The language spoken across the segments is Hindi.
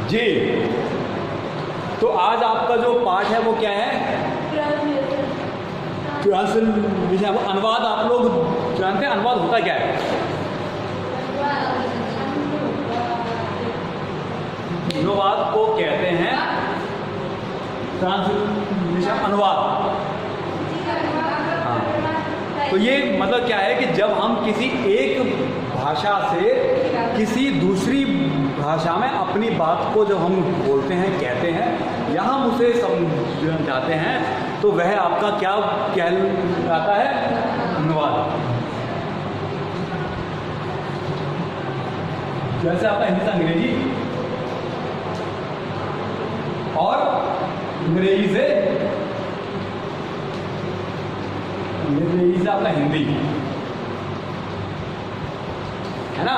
जी। तो आज आपका जो पाठ है वो क्या है? ट्रांसलेशन। अनुवाद आप लोग जानते हैं, अनुवाद होता क्या है? अनुवाद को कहते हैं ट्रांसलेशन, अनुवाद। हाँ। तो ये मतलब क्या है कि जब हम किसी एक भाषा से किसी दूसरी भाषा में अपनी बात को जब हम बोलते हैं, कहते हैं या हम उसे समझाते हैं, तो वह आपका क्या कहलाता है? अनुवाद। जैसे आपका हिंदी से अंग्रेजी और अंग्रेजी से आपका हिंदी, है ना?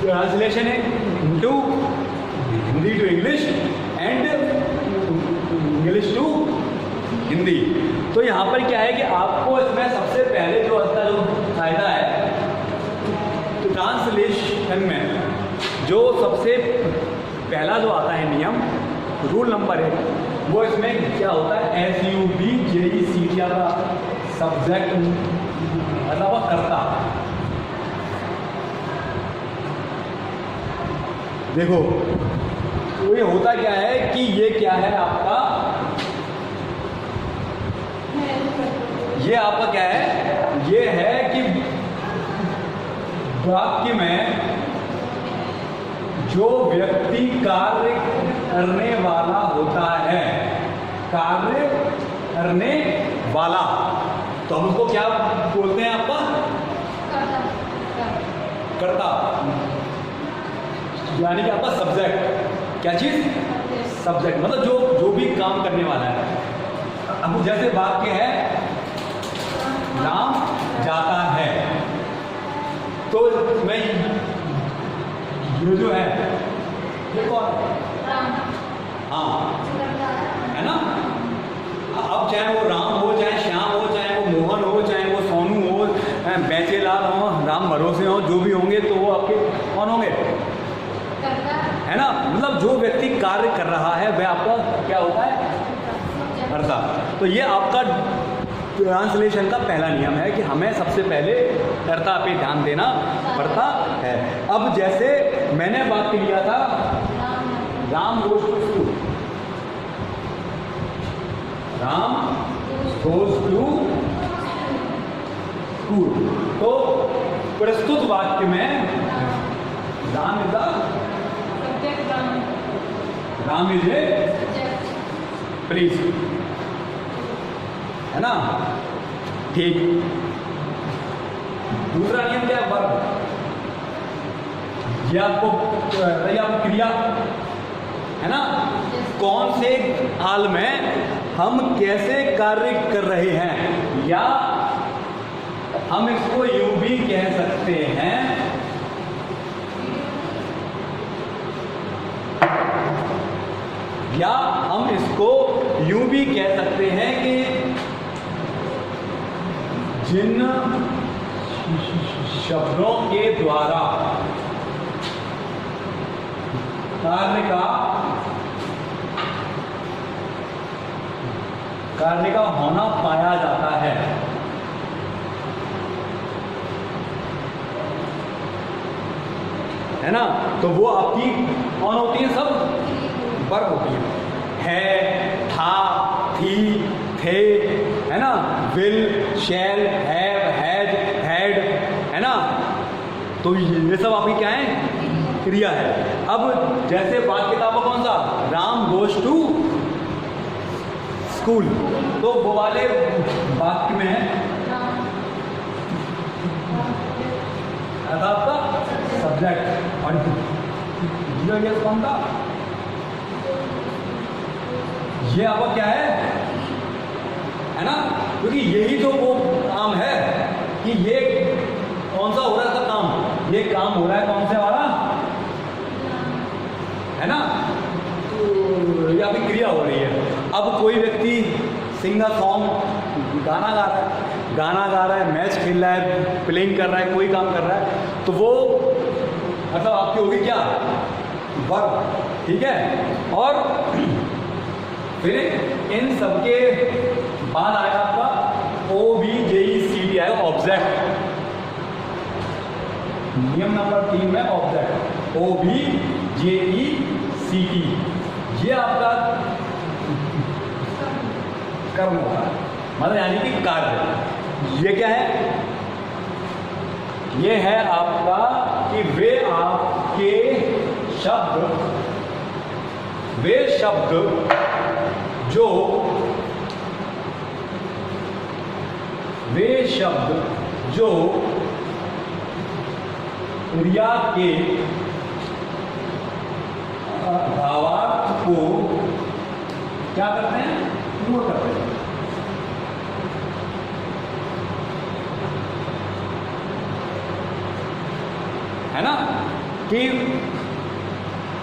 ट्रांसलेशन है to Hindi to English and English to Hindi. तो यहाँ पर क्या है कि आपको इसमें सबसे पहले जो इसका जो फायदा है, तो ट्रांसलेशन में जो सबसे पहला जो आता है नियम, रूल नंबर 1, वो इसमें क्या होता है? SUBJECT का सब्जेक्ट मतलब वो कर्ता। देखो तो ये होता क्या है कि ये क्या है आपका, ये आपका क्या है? ये है कि वाक्य में जो व्यक्ति कार्य करने वाला होता है, कार्य करने वाला, तो हम उसको क्या बोलते हैं? आपका कर्ता, यानी कि आपका सब्जेक्ट। क्या चीज? सब्जेक्ट, मतलब जो भी काम करने वाला है। अब जैसे वाक्य है राम जाता है, तो मैं ये जो है ये कौन? हाँ, है ना? अब चाहे वो राम हो, चाहे श्याम हो, चाहे वो मोहन हो, चाहे वो सोनू हो, बेचेलाल हो, राम भरोसे हो, जो भी होंगे तो वो आपके कौन होंगे? है ना? मतलब जो व्यक्ति कार्य कर रहा है वह आपका क्या होता है? कर्ता। तो ये आपका ट्रांसलेशन का पहला नियम है कि हमें सबसे पहले कर्ता पे ध्यान देना पड़ता है। अब जैसे मैंने वाक्य लिया था Ram goes to school, Ram goes to school, तो प्रस्तुत वाक्य में Ram is Ram is a please, है ना? ठीक। दूसरा नियम क्या है? वर्ब। ये आपको क्रिया, है ना? कौन से हाल में हम कैसे कार्य कर रहे हैं, या हम इसको यूं भी कह सकते हैं या हम इसको यूं भी कह सकते हैं कि जिन शब्दों के द्वारा कार्य का होना पाया जाता है, है ना? तो वो आपकी कौन होती है? सब वर्ब होती है। था, थी, थे, है ना? Will, shall, have, has, had, है ना? तो ये सब आपकी क्या है? क्रिया है। अब जैसे वाक्य था वो कौन सा? राम गोज़ टू स्कूल, तो वो वाले वाक्य में है आपका सब्जेक्ट, और कौन था? ये आपका क्या है ना? क्योंकि यही तो वो काम है कि ये कौन सा हो रहा है इसका काम, ये काम हो रहा है कौन से वाला, है ना? तो ये आपकी क्रिया हो रही है। अब कोई व्यक्ति सिंगर सॉन्ग गाना गा रहा है, मैच खेल रहा है, प्लेइंग कर रहा है, कोई काम कर रहा है, तो वो मतलब आपकी होगी क्या, वर्ब, ठीक है। और फिर इन सबके बाद आएगा आपका OBJECT आएगा, ऑब्जेक्ट। नियम नंबर 3 में ऑब्जेक्ट OBJECT, ये आपका कर्म होगा, मतलब यानी कि कार्य। ये क्या है, ये है आपका कि वे आपके शब्द, वे शब्द जो, वे शब्द जो क्रिया के भावार्थ को क्या करते हैं, पूर्ण करते हैं। है ना, कि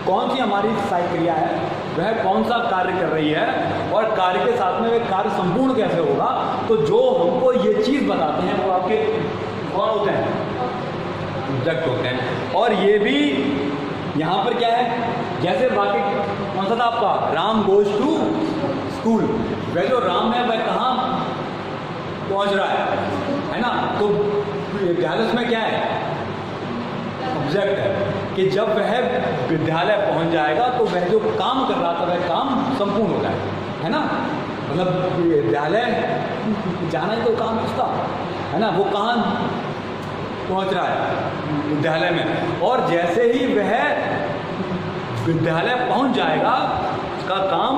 कौन सी हमारी सहायक क्रिया है, वह कौन सा कार्य कर रही है, और कार्य के साथ में वह कार्य संपूर्ण कैसे होगा। तो जो हमको ये चीज़ बताते हैं वो आपके कौन होते हैं, ऑब्जेक्ट होते हैं। और ये भी यहाँ पर क्या है, जैसे बाकी कौन सा था आपका, राम गोज टू स्कूल, वह जो राम है वह कहाँ पहुँच रहा है ना। तो विद्यालय में क्या है, ऑब्जेक्ट है, कि जब वह विद्यालय पहुंच जाएगा तो वह जो काम कर रहा था वह काम संपूर्ण हो जाएगा, है ना। मतलब विद्यालय जाना ही तो काम उसका है ना, वो कहाँ पहुंच रहा है, विद्यालय में। और जैसे ही वह विद्यालय पहुंच जाएगा उसका काम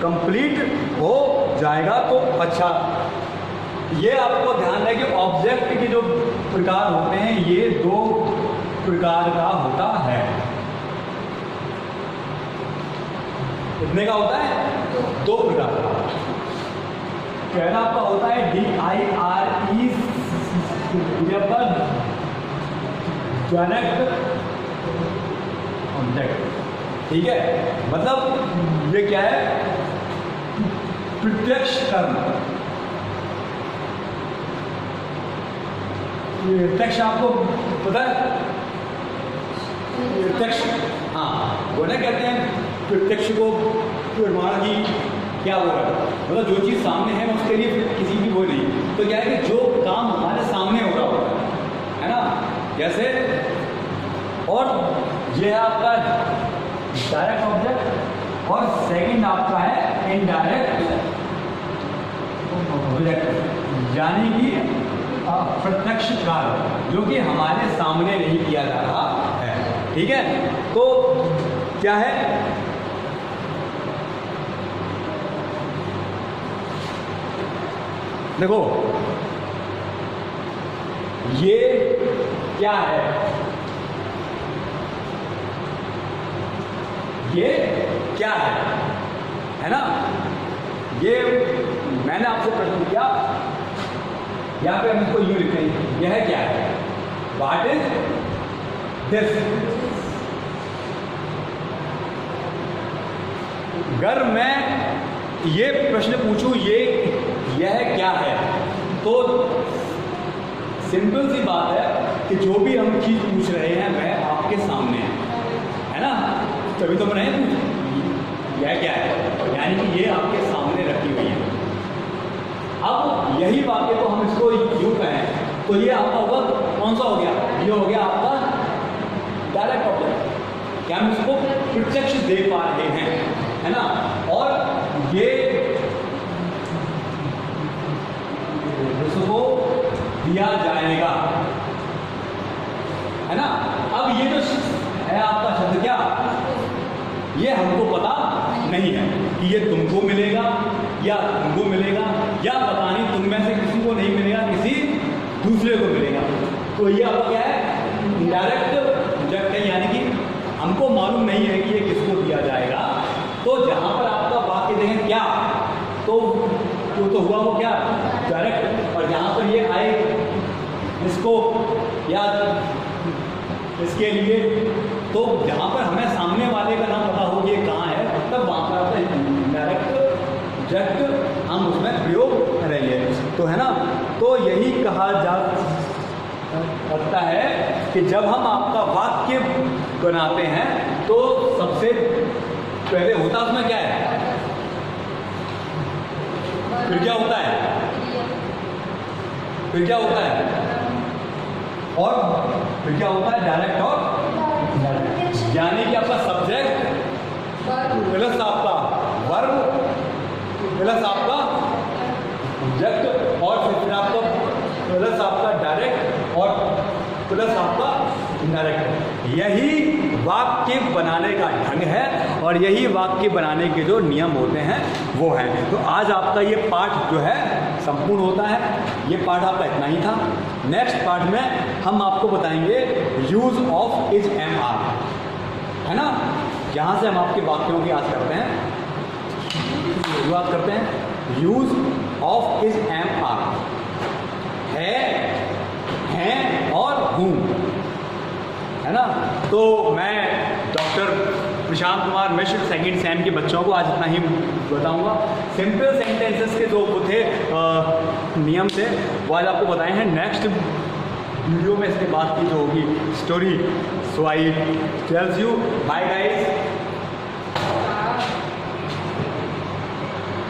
कंप्लीट हो जाएगा। तो अच्छा, ये आपको ध्यान है कि ऑब्जेक्ट के जो प्रकार होते हैं ये 2 प्रकार का होता है। कितने का होता है, 2 प्रकार का। पहला आपका होता है DIRE, डायरेक्ट ऑब्जेक्ट, ठीक है। मतलब ये क्या है, प्रत्यक्ष कर्म। प्रत्यक्ष आपको पता है, प्रत्यक्ष, हाँ वो ना कहते हैं प्रत्यक्ष को प्रमाण की क्या होगा, मतलब जो चीज़ सामने है उसके लिए किसी की वो नहीं। तो क्या है कि जो काम हमारे सामने हो रहा होगा, है ना, जैसे। और ये है आपका डायरेक्ट ऑब्जेक्ट, और सेकंड आपका है इनडायरेक्ट ऑब्जेक्ट, यानी कि प्रत्यक्ष कार्य जो कि हमारे सामने नहीं किया जा रहा है, ठीक है। तो क्या है, देखो ये क्या है, ये क्या है ना। ये मैंने आपसे प्रश्न किया, यहाँ पे हम इसको यूं लिखेंगे, यह क्या है, व्हाट इज दिस। अगर मैं ये प्रश्न पूछूं यह क्या है, तो सिंपल सी बात है कि जो भी हम चीज़ पूछ रहे हैं वह आपके सामने है ना, तभी तो मैंने पूछा यह क्या है, यानी कि ये आपके सामने रखी हुई है। अब यही वाक्य को हम इसको यूं कहें तो ये आपका होगा, कौन सा हो गया, ये हो गया आपका डायरेक्ट ऑब्जेक्ट, क्या हम इसको प्रत्यक्ष देख पा रहे हैं, है ना। और ये इसको दिया जाएगा, है ना। अब ये जो है आपका शब्द क्या, ये हमको पता नहीं है कि ये तुमको मिलेगा या तुमको मिलेगा, या पता नहीं तुम में से किसी को नहीं मिलेगा, किसी दूसरे को मिलेगा। तो ये आपका क्या है, इनडायरेक्ट ऑब्जेक्ट है, यानी कि हमको मालूम नहीं है कि ये किसको दिया जाएगा। तो जहां पर आपका वाक्य देखें क्या, तो तो हुआ वो क्या, डायरेक्ट। और जहां पर ये आए इसको या इसके लिए, तो जहां पर हमें सामने वाले का नाम पता हो ये कहाँ है, तब वहां पर आपका डायरेक्ट ऑब्जेक्ट हम उसमें प्रयोग करेंगे, तो है ना। तो यही कहा जा सकता है कि जब हम आपका वाक्य बनाते हैं तो सबसे पहले होता उसमें क्या है, फिर क्या होता है, फिर क्या होता है, और फिर क्या होता है, डायरेक्ट और यानी कि आपका सब्जेक्ट प्लस आपका वर्ब प्लस आपका ऑब्जेक्ट और फिर आपका प्लस आपका डायरेक्ट और प्लस आपका इनडायरेक्ट। यही वाक्य बनाने का ढंग है और यही वाक्य बनाने के जो नियम होते हैं वो हैं। तो आज आपका ये पाठ जो है संपूर्ण होता है। ये पाठ आपका इतना ही था। नेक्स्ट पार्ट में हम आपको बताएंगे use of is am are, है ना। यहाँ से हम आपके वाक्यों की आज करते हैं, शुरुआत करते हैं। Use of is am are, है, हैं और हूँ, है ना। तो मैं doctor Prashant Kumar Mishra second sem के बच्चों को आज इतना ही बताऊंगा। सिंपल सेंटेंसेस के जो वो थे नियम थे वो आज आपको बताए हैं। नेक्स्ट वीडियो में इसके बाद की जो होगी story, so I tells you bye guys.